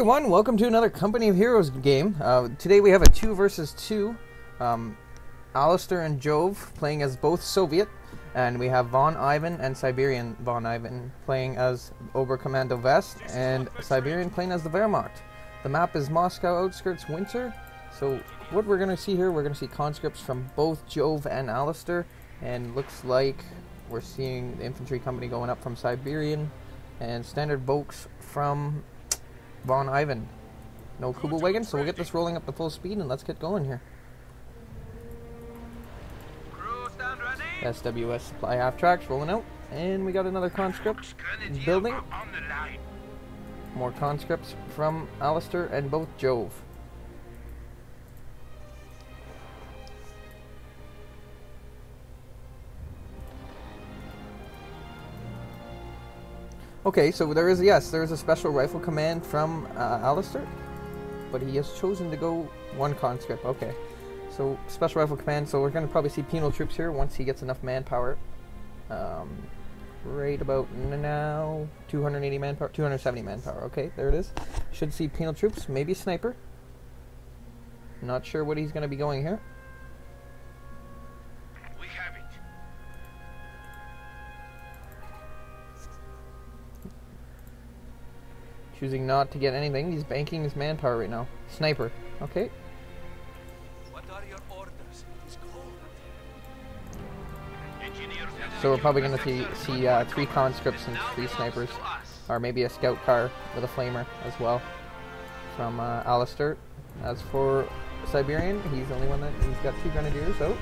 everyone, welcome to another Company of Heroes game. Today we have a 2 versus 2. Alastor and Jove playing as both Soviet, and we have Von Ivan and Siberian Von Ivan playing as Oberkommando West, and Siberian playing as the Wehrmacht. The map is Moscow Outskirts Winter. So what we're going to see here, we're going to see conscripts from both Jove and Alastor, and looks like we're seeing the infantry company going up from Siberian, and standard Volks from Von Ivan. No Kuba wagon, so we'll get this rolling up to full speed and let's get going here. SWS supply half tracks rolling out, and we got another conscript building. More conscripts from Alastor and both Jove. Okay, so there is a special rifle command from Alastor, but he has chosen to go one conscript. Okay, so special rifle command. So we're going to probably see penal troops here once he gets enough manpower. Right about now, 280 manpower, 270 manpower. Okay, there it is. Should see penal troops, maybe sniper. Not sure what he's going to be going here. Choosing not to get anything. He's banking his manpower right now. Sniper. Okay. What are your orders? It's cold. So we're probably going to see 3 conscripts and 3 snipers. Or maybe a scout car with a flamer as well from Alastor. As for Siberian, he's the only one that he's got 2 grenadiers out.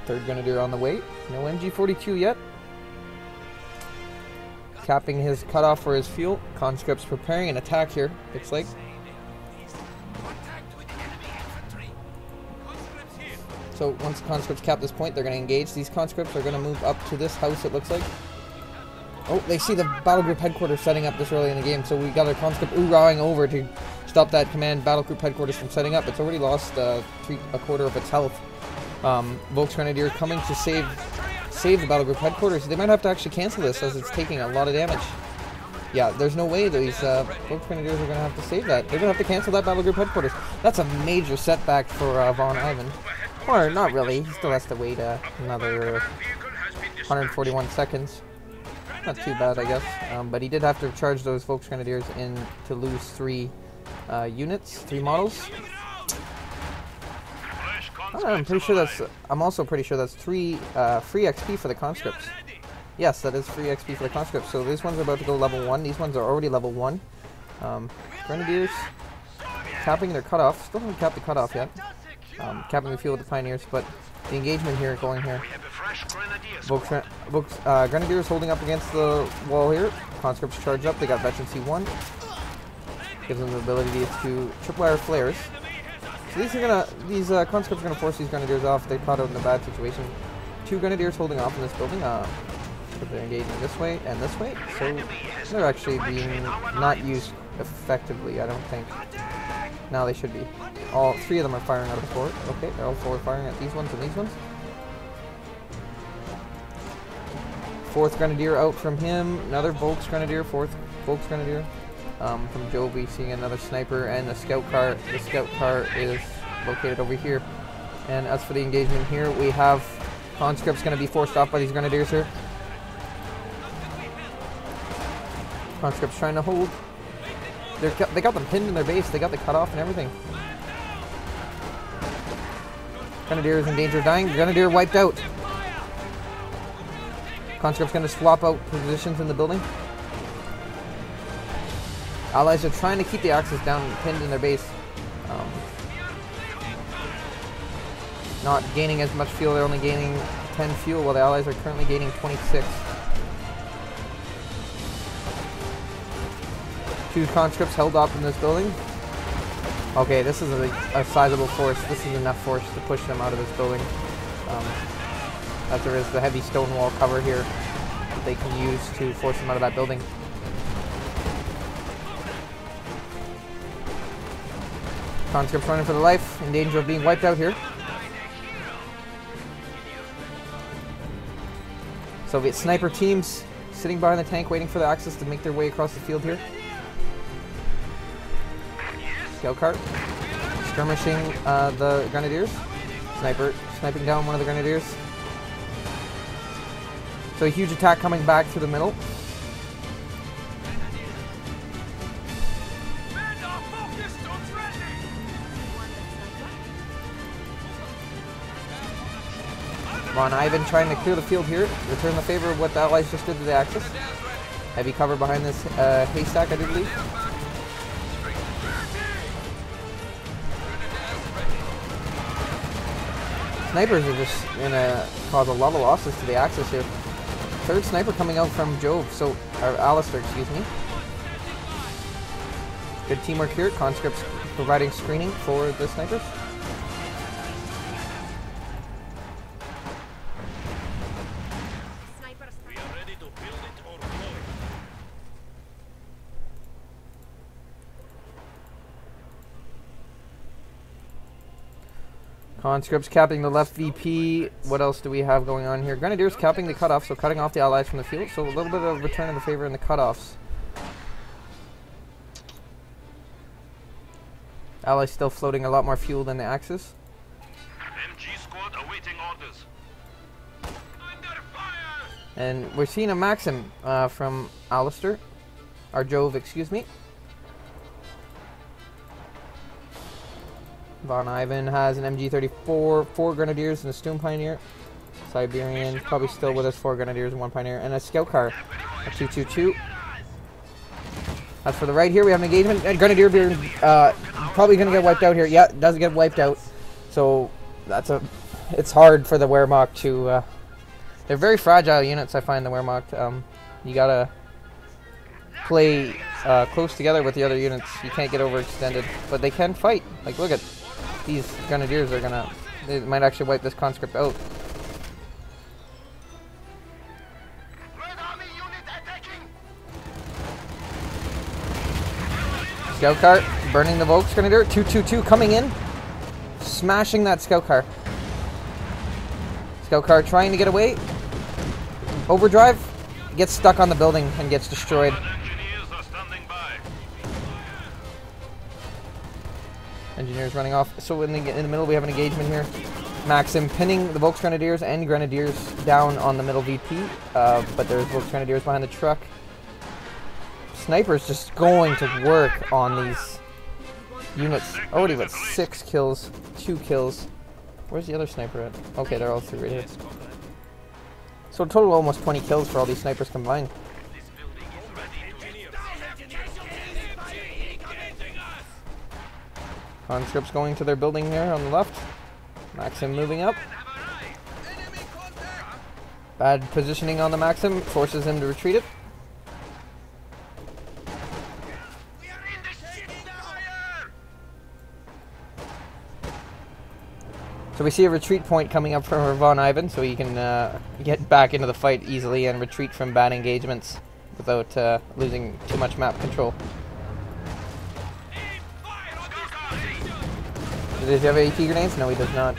3rd grenadier on the way. No MG42 yet. Capping his cutoff for his fuel. Conscripts preparing an attack here, looks like. So once conscripts cap this point, they're going to engage. These conscripts are going to move up to this house, it looks like. Oh, they see the battle group headquarters setting up this early in the game, so we got our conscript oorahing over to stop that command battle group headquarters from setting up. It's already lost a quarter of its health. Volks Grenadier coming to save the battle group headquarters. They might have to actually cancel this as it's taking a lot of damage. Yeah, there's no way these Volks Grenadiers are going to have to save that. They're going to have to cancel that battle group headquarters. That's a major setback for Von Ivan. Or not really. He still has to wait another 141 seconds. Not too bad, I guess. But he did have to charge those Volks Grenadiers in to lose 3 units, 3 models. I'm also pretty sure that's 3 free XP for the conscripts. Yes, that is free XP for the conscripts. So these ones are about to go level 1. These ones are already level 1. Grenadiers capping their cutoff. Still haven't capped the cutoff yet. Capping the field with the pioneers, but the engagement here going here. Grenadiers holding up against the wall here. Conscripts charge up. They got veteran C1. Gives them the ability to tripwire flares. So these conscripts are gonna force these grenadiers off. They caught out in a bad situation. 2 grenadiers holding off in this building. But they're engaging this way and this way. So they're actually being not used effectively, I don't think. Now they should be. All 3 of them are firing out of the fort. Okay, they're all 4 firing at these ones and these ones. 4th grenadier out from him. Another Volks Grenadier. 4th Volks Grenadier. From Jove, seeing another sniper and the scout car. The scout car is located over here. And as for the engagement here, we have conscripts going to be forced off by these grenadiers here. Conscripts trying to hold. They got them pinned in their base. They got the cutoff and everything. Grenadier is in danger of dying. Grenadier wiped out. Conscripts going to swap out positions in the building. Allies are trying to keep the Axis down and pinned in their base. Not gaining as much fuel. They're only gaining 10 fuel, while the Allies are currently gaining 26. 2 conscripts held up in this building. Okay, this is a sizable force. This is enough force to push them out of this building. As there is the heavy stone wall cover here that they can use to force them out of that building. Conscripts running for their life, in danger of being wiped out here. Soviet sniper teams sitting behind the tank waiting for the Axis to make their way across the field here. Scout cart skirmishing the grenadiers. Sniper sniping down one of the grenadiers. So a huge attack coming back through the middle. Von Ivan trying to clear the field here, return the favor of what the Allies just did to the Axis. Heavy cover behind this haystack, I do believe. Snipers are just going to cause a lot of losses to the Axis here. Third sniper coming out from Jove, or Alastor, excuse me. Good teamwork here. Conscripts providing screening for the snipers. We are ready to build it or blow it. Conscripts capping the left VP. What else do we have going on here? Grenadiers capping the cutoff, so cutting off the Allies from the field. So a little bit of return of the favor in the cutoffs. Allies still floating a lot more fuel than the Axis. MG squad awaiting orders. Under fire! And we're seeing a Maxim from Alastor. Or Jove, excuse me. Von Ivan has an MG34, 4 Grenadiers, and a Stoom Pioneer. Siberian, probably still with us, 4 Grenadiers and 1 Pioneer. And a Scout Car, a 222. As for the right here, we have an engagement. And Grenadier being probably going to get wiped out here. Yeah, it does get wiped out. So that's it's hard for the Wehrmacht to... they're very fragile units, I find, the Wehrmacht. You got to play close together with the other units. You can't get overextended. But they can fight. Like, look at... these Grenadiers are gonna... they might actually wipe this conscript out. Red Army unit attacking! Scout car burning the Volksgrenadier. 222 coming in. Smashing that scout car. Scout car trying to get away. Overdrive. Gets stuck on the building and gets destroyed. Engineers are standing by. Engineers running off. So in the middle we have an engagement here. Maxim pinning the Volksgrenadiers and Grenadiers down on the middle VP. But there's Volksgrenadiers behind the truck. Snipers just going to work on these units. Already got 6 kills, 2 kills. Where's the other sniper at? Okay, they're all 3 right here. So a total of almost 20 kills for all these snipers combined. This building is ready to... Conscripts going to their building here on the left. Maxim moving up. Bad positioning on the Maxim forces him to retreat it. We are in the shit fire! So we see a retreat point coming up from Von Ivan, so he can get back into the fight easily and retreat from bad engagements without losing too much map control. Does he have AP grenades? No, he does not.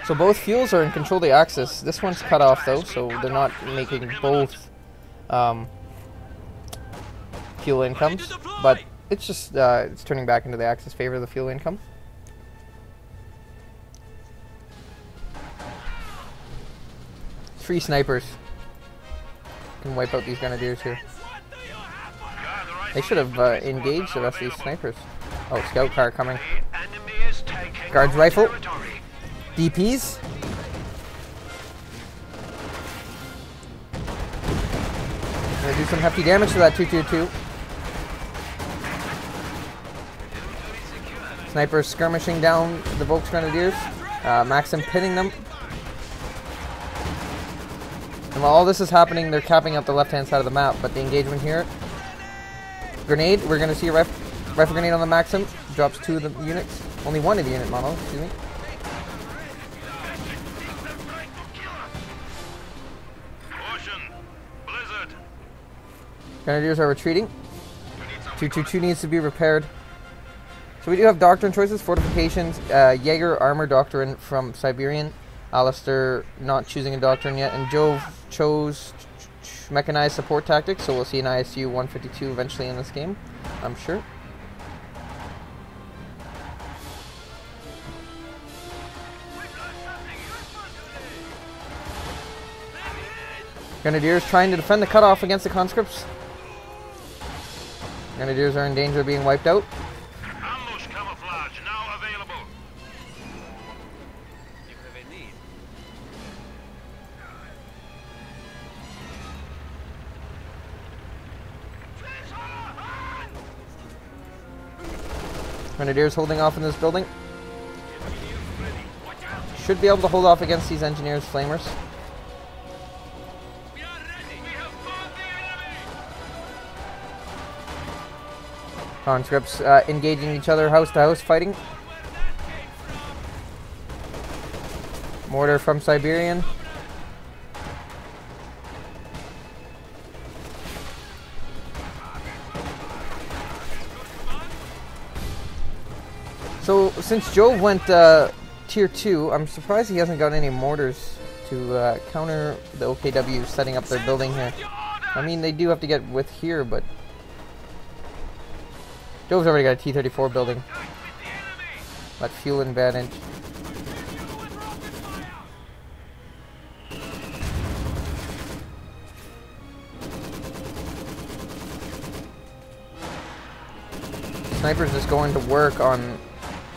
So both fuels are in control of the Axis. This one's cut off though, so they're not making both fuel incomes. But it's just it's turning back into the Axis favor of the fuel income. Three snipers can wipe out these Grenadiers here. They should have engaged the rest of these snipers. Oh, scout car coming. Guards rifle. DPs. Gonna do some hefty damage to that 222. Snipers skirmishing down the Volksgrenadiers. Maxim pinning them. And while all this is happening, they're capping up the left-hand side of the map. But the engagement here. Grenade. We're going to see a rifle grenade on the Maxim. Drops 2 of the units. Only 1 of the unit model, excuse me. Grenadiers are retreating. 222 needs to be repaired. So we do have doctrine choices, fortifications, Jaeger armor doctrine from Siberian. Alastor not choosing a doctrine yet, and Jove chose mechanized support tactics, so we'll see an ISU 152 eventually in this game, I'm sure. Grenadiers trying to defend the cutoff against the conscripts. Grenadiers are in danger of being wiped out. Ambush camouflage now available. You have a need. Grenadiers holding off in this building. Should be able to hold off against these engineers' flamers. We are ready. We have fought the enemy. Conscripts engaging each other house to house fighting. Mortar from Siberian. So since Jove went tier 2, I'm surprised he hasn't got any mortars to counter the OKW setting up their building here. I mean, they do have to get with here, but Jove's already got a T-34 building. That fuel advantage. Snipers just going to work on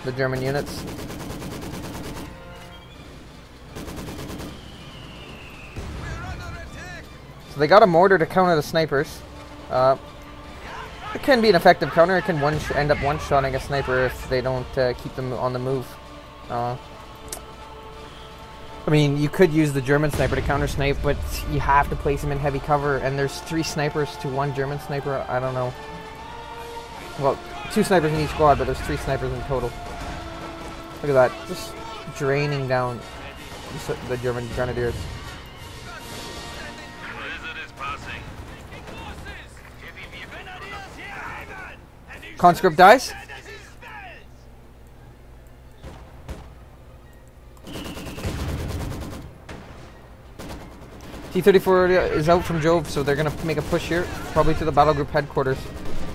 the German units. So they got a mortar to counter the snipers. It can be an effective counter. It can end up one-shotting a sniper if they don't keep them on the move. I mean, you could use the German sniper to counter-snipe, but you have to place him in heavy cover, and there's 3 snipers to 1 German sniper. I don't know. Well, 2 snipers in each squad, but there's 3 snipers in total. Look at that. Just draining down the German grenadiers. Conscript dies. T-34 is out from Jove, so they're going to make a push here, probably to the battle group headquarters.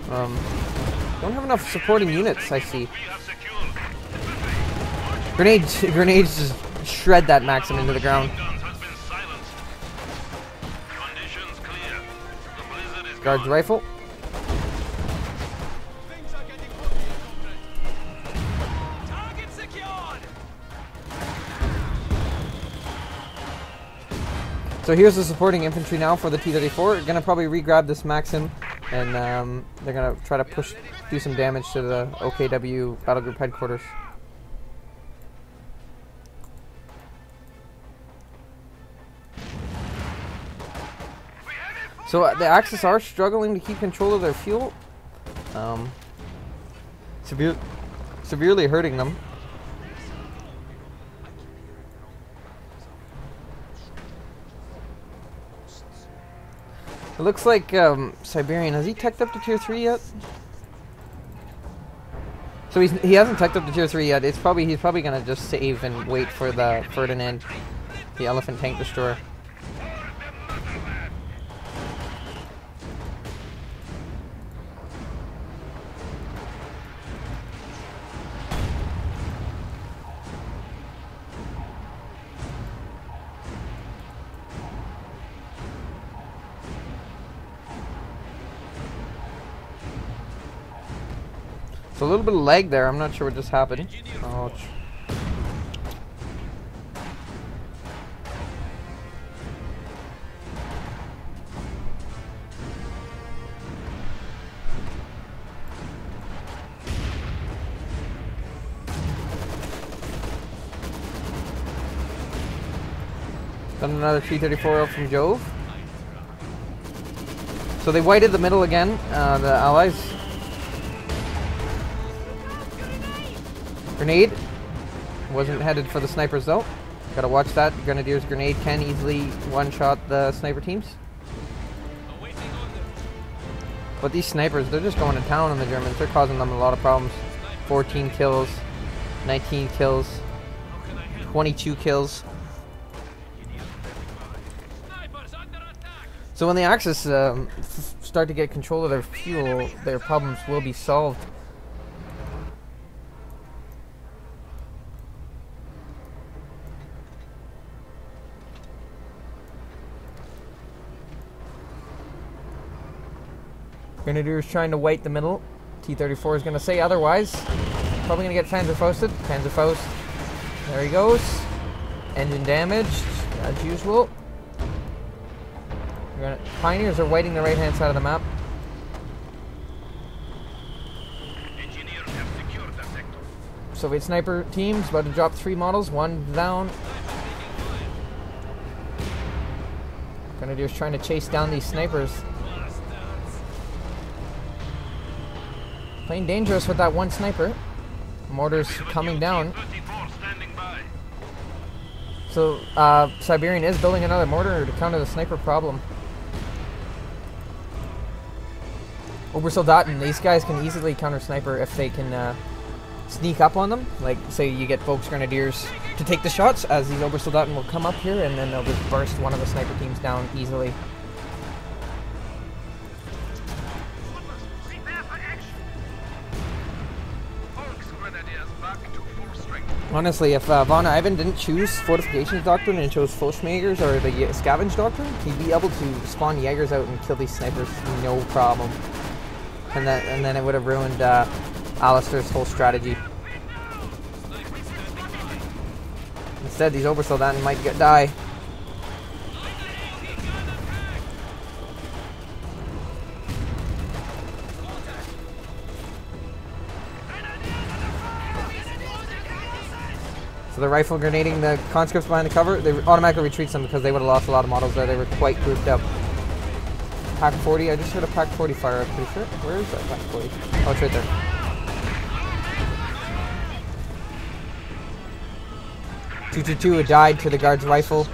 Don't have enough supporting units, I see. Grenades just shred that Maxim into the ground. Guards rifle. So here's the supporting infantry now for the T-34. Gonna probably re-grab this Maxim, and they're gonna try to do some damage to the OKW battle group headquarters. So the Axis are struggling to keep control of their fuel, severely hurting them. It looks like Siberian, has he teched up to tier 3 yet? So he hasn't teched up to tier 3 yet. He's probably gonna just save and wait for the Ferdinand, the elephant tank destroyer. So a little bit of lag there. I'm not sure what just happened. Ouch. Got another T-34 out from Jove. So they whited the middle again, the Allies. Grenade. Wasn't headed for the snipers though. Gotta watch that. Grenadier's grenade can easily one-shot the sniper teams. But these snipers, they're just going to town on the Germans. They're causing them a lot of problems. 14 kills, 19 kills, 22 kills. So when the Axis start to get control of their fuel, their problems will be solved. Grenadiers trying to wipe the middle. T-34 is going to say otherwise. Probably going to get Panzerfausted. Panzerfaust. There he goes. Engine damaged, as usual. Pioneers are wiping the right-hand side of the map. Engineers have secured the sector. Soviet sniper teams about to drop 3 models. 1 down. Grenadiers trying to chase down these snipers. Playing dangerous with that 1 sniper. Mortars coming down. So Siberian is building another mortar to counter the sniper problem. Obersoldaten, these guys can easily counter sniper if they can sneak up on them. Like, say you get Volksgrenadiers to take the shots, as these Obersoldaten will come up here and then they'll just burst one of the sniper teams down easily. Honestly, if von Ivan didn't choose Fortifications Doctrine and chose Fallschirmjägers or the Scavenge Doctrine, he'd be able to spawn Jaegers out and kill these snipers no problem. And then it would have ruined Alastor's whole strategy. Instead, these Obersoldaten might die. So the rifle grenading the conscripts behind the cover, they automatically retreats them because they would have lost a lot of models there. They were quite grouped up. Pack 40, I just heard a Pack 40 fire, I'm pretty sure. Where is that Pack 40? Oh, it's right there. .222 had died to the guard's rifle.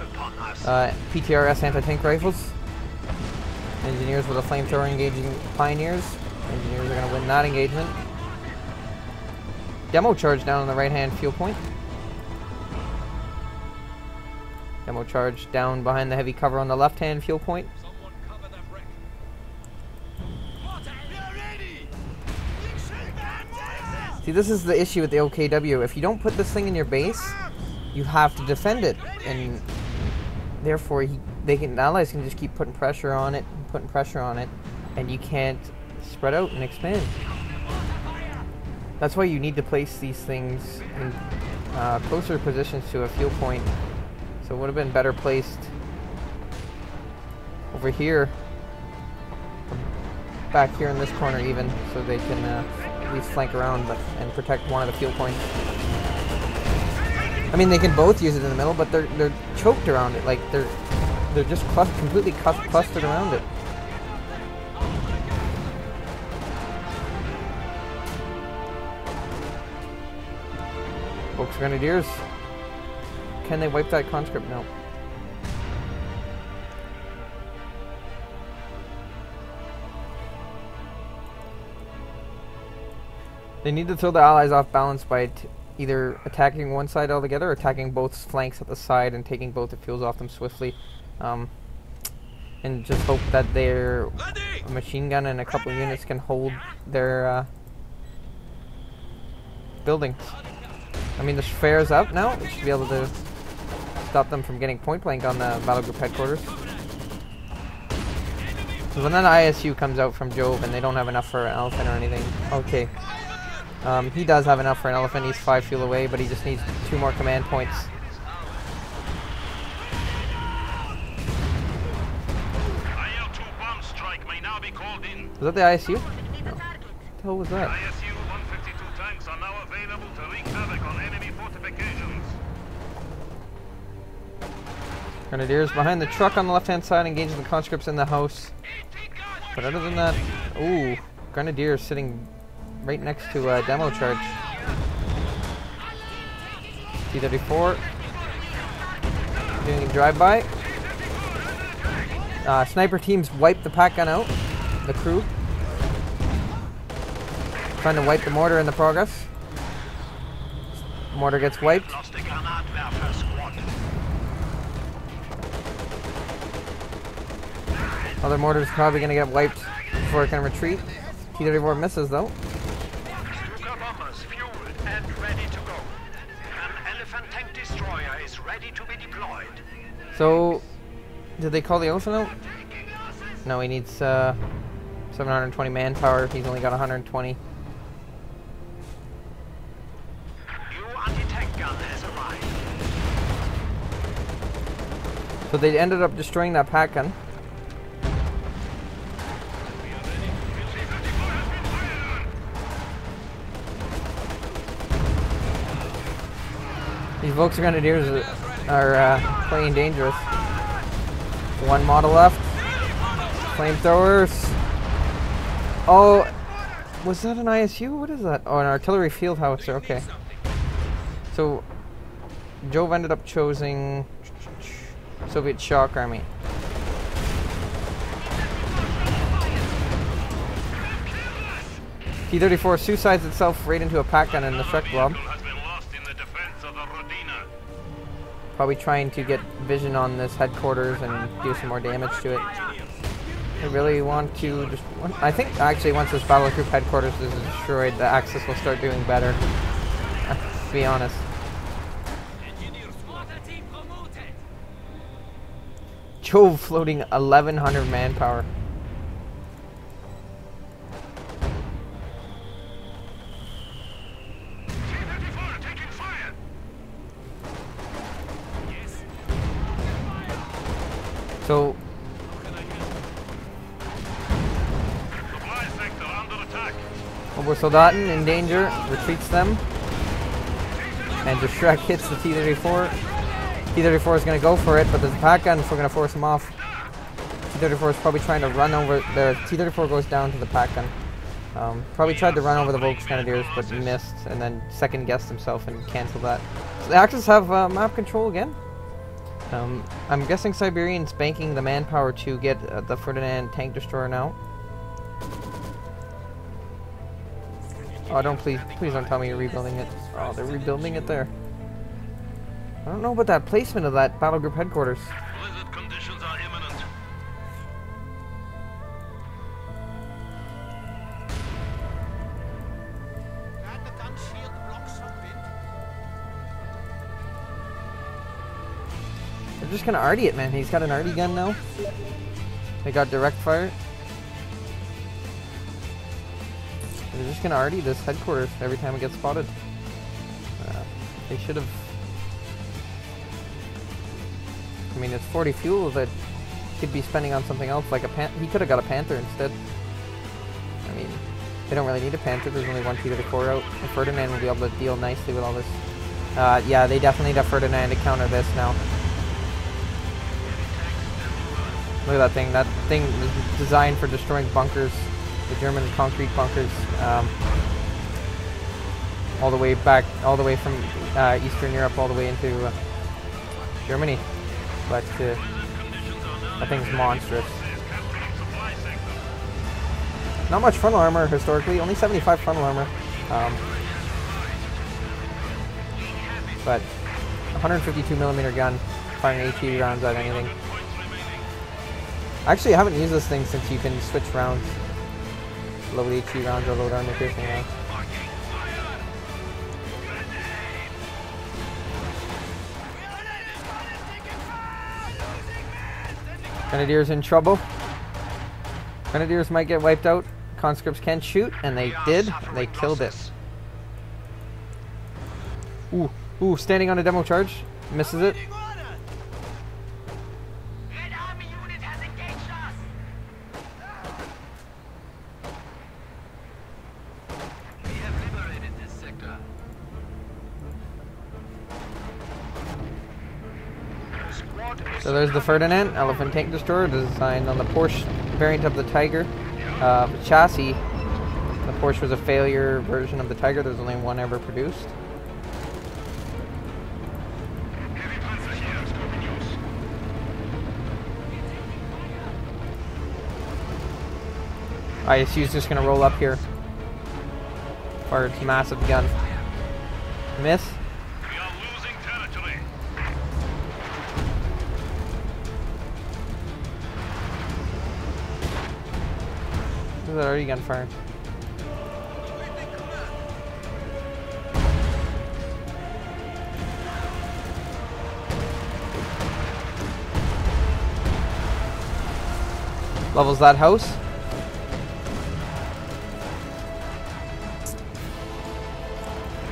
PTRS anti-tank rifles. Engineers with a flamethrower engaging Pioneers. Engineers are going to win that engagement. Demo charge down on the right-hand fuel point. Demo charge down behind the heavy cover on the left-hand fuel point. See, this is the issue with the OKW. If you don't put this thing in your base, you have to defend it, and therefore the Allies can just keep putting pressure on it, and you can't spread out and expand. That's why you need to place these things in closer positions to a fuel point. So it would have been better placed over here, back here in this corner even, so they can at least flank around and protect one of the fuel points. I mean, they can both use it in the middle, but they're choked around it. Like they're just completely clustered around it. Volksgrenadiers. Can they wipe that conscript? No. They need to throw the Allies off balance by either attacking one side altogether or attacking both flanks at the side and taking both the fuels off them swiftly. And just hope that their machine gun and a couple units can hold their buildings. I mean, the fare's up now. We should be able to stop them from getting point blank on the battle group headquarters. So when that ISU comes out from Jove and they don't have enough for an elephant or anything, okay. He does have enough for an elephant. He's 5 fuel away, but he just needs 2 more command points. IL-2 bomb strike may now be called in. Was that the ISU? No. What the hell was that? ISU 152 tanks are now available to wreak havoc on enemy fortifications. Grenadiers behind the truck on the left-hand side, engaging the conscripts in the house. But other than that, ooh, Grenadiers sitting right next to a demo charge. T-34 doing a drive-by. Sniper teams wipe the pack gun out. The crew trying to wipe the mortar in the progress. Mortar gets wiped. Other mortars probably going to get wiped before it can retreat. T-34 misses though. Stuka bombers fueled and ready to go. An elephant tank destroyer is ready to be deployed. So, did they call the Ocean out? No, he needs 720 manpower. He's only got 120. New anti-tank gun has arrived. So they ended up destroying that pack gun. These Volksgrenadiers are playing dangerous. One model left. Flamethrowers. Oh, was that an ISU? What is that? Oh, an artillery field howitzer. Okay. So, Jove ended up choosing Soviet Shock Army. T-34 suicides itself right into a pack gun in the Shrek blob. Probably trying to get vision on this headquarters and do some more damage to it. I really want to just... I think actually once this battle group headquarters is destroyed, the Axis will start doing better. To be honest. Jove floating 1100 manpower. So, Obersoldaten in danger, retreats them, and just Shrek hits the T-34. T-34 is going to go for it, but there's a pack gun, so we're going to force him off. T-34 is probably trying to run over, the T-34 goes down to the pack gun. Probably tried to run over the Volksgrenadiers, but missed, and then second guessed himself and canceled that. So the Axis have map control again. I'm guessing Siberian's banking the manpower to get the Ferdinand tank destroyer now. Oh, please don't tell me you're rebuilding it. Oh, they're rebuilding it there. I don't know about that placement of that battle group headquarters. Blizzard conditions are imminent. They're just gonna arty it, man. He's got an arty gun now. They got direct fire. They're just gonna arty this headquarters every time it gets spotted. They should have... I mean, it's 40 fuel that could be spending on something else, like a he could have got a Panther instead. I mean, they don't really need a Panther. There's only one T-34 out. And Ferdinand will be able to deal nicely with all this. Yeah, they definitely need a Ferdinand to counter this now. Look at that thing. That thing is designed for destroying bunkers. The German concrete bunkers. All the way back, all the way from Eastern Europe, all the way into Germany. But that thing's monstrous. Not much frontal armor historically, only 75 frontal armor. But 152mm gun, firing HE rounds at anything. Actually, I haven't used this thing since you can switch rounds. Load HE rounds or load armor piercing rounds. Grenadiers in trouble. Grenadiers might get wiped out. Conscripts can shoot, and they did. They killed it. Ooh, standing on a demo charge. Misses it. So there's the Ferdinand, elephant tank destroyer, designed on the Porsche variant of the Tiger. The chassis, the Porsche was a failure version of the Tiger. There's only one ever produced. ISU's just going to roll up here. Fire its massive gun. Miss. Who's that already gunfiring? Levels that house.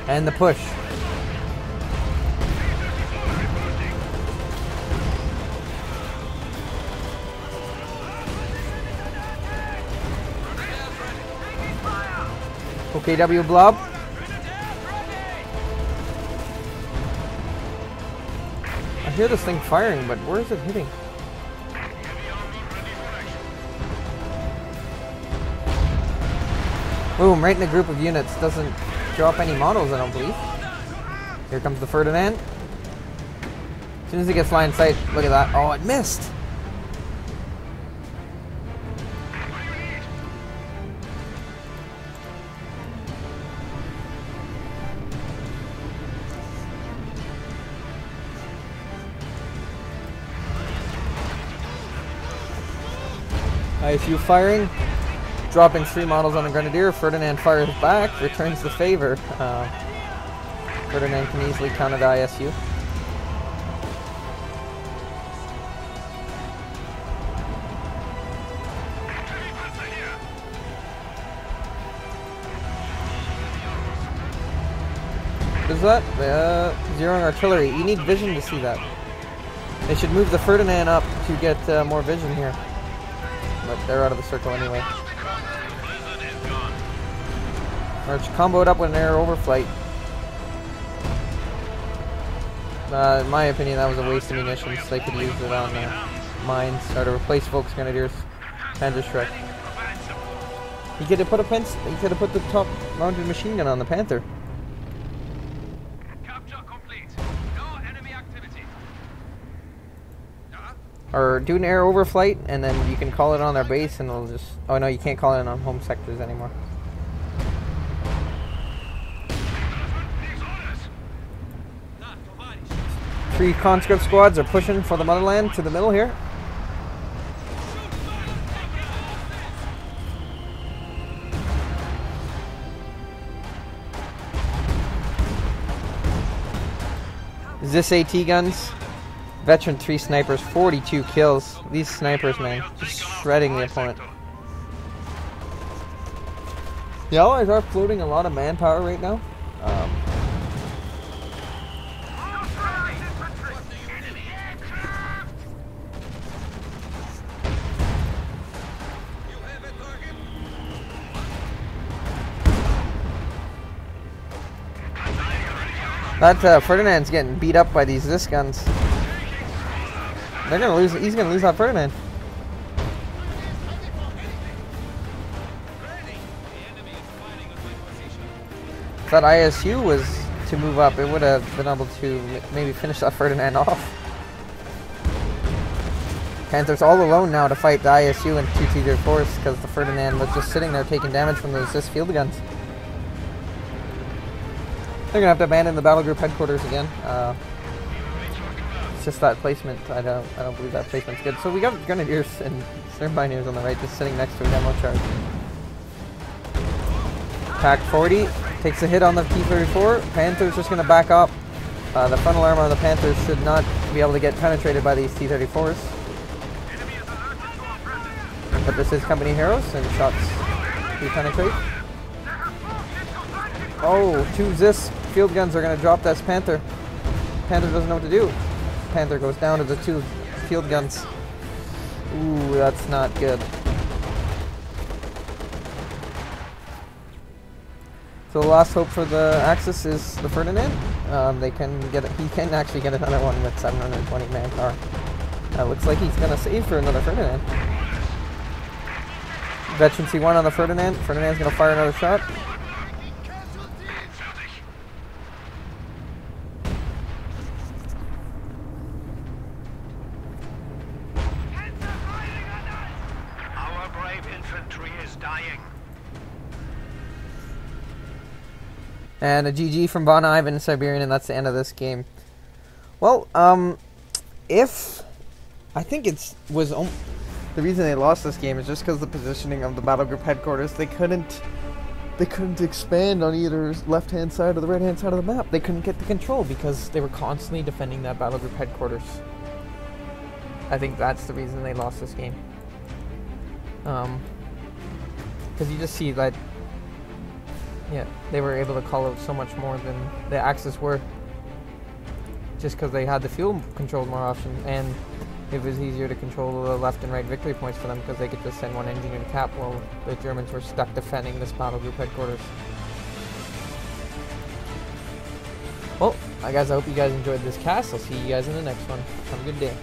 And the push. OKW blob. I hear this thing firing, but where is it hitting? Boom, right in a group of units. Doesn't drop any models, I don't believe. Here comes the Ferdinand. As soon as it gets line of sight, look at that. Oh, it missed! ISU firing. Dropping 3 models on the Grenadier. Ferdinand fires back, returns the favor. Ferdinand can easily counter the ISU. What is that? Zeroing artillery. You need vision to see that. They should move the Ferdinand up to get more vision here. But they're out of the circle anyway. Arch comboed up with an air overflight. In my opinion, that was a waste of munitions. They could use it on mines or to replace Volk's Grenadiers. Panzerschreck. He could have put the top-mounted machine gun on the Panther. Capture complete. No enemy activity. Or do an air overflight, and then you can call it on their base, and it'll just. Oh no, you can't call it on home sectors anymore. Three conscript squads are pushing for the motherland to the middle here. This AT guns, veteran 3 snipers, 42 kills. These snipers, man, just shredding the opponent. The Allies are floating a lot of manpower right now. That Ferdinand's getting beat up by these guns. They're gonna lose. He's gonna lose that Ferdinand. If that ISU was to move up, it would have been able to maybe finish that Ferdinand off. Panther's all alone now to fight the ISU and 2 T-34s because the Ferdinand was just sitting there taking damage from those field guns. They're gonna have to abandon the battle group headquarters again. It's just that placement. I don't believe that placement's good. So we got Grenadiers and Sturmbiners on the right, just sitting next to a demo charge. Pack 40 takes a hit on the T-34. Panther's just gonna back up. The frontal armor on the Panthers should not be able to get penetrated by these T-34s. But this is company heroes and shots do penetrate. Oh, 2 Zis field guns are going to drop this Panther. Panther doesn't know what to do. Panther goes down to the 2 field guns. Ooh, that's not good. So the last hope for the Axis is the Ferdinand. He can actually get another one with 720 manpower. Looks like he's going to save for another Ferdinand. Veteran C1 on the Ferdinand. Ferdinand's going to fire another shot. And a GG from Von Ivan and Siberian, and that's the end of this game. Well, I think the reason they lost this game is just because the positioning of the battle group headquarters. They couldn't expand on either left-hand side or the right-hand side of the map. They couldn't get the control because they were constantly defending that battle group headquarters. I think that's the reason they lost this game. Because you just see that, yeah, they were able to call out so much more than the Axis were. Just because they had the fuel controlled more often, and it was easier to control the left and right victory points for them because they could just send one engineer to cap while the Germans were stuck defending this battle group headquarters. Well, guys, I hope you guys enjoyed this cast. I'll see you guys in the next one. Have a good day.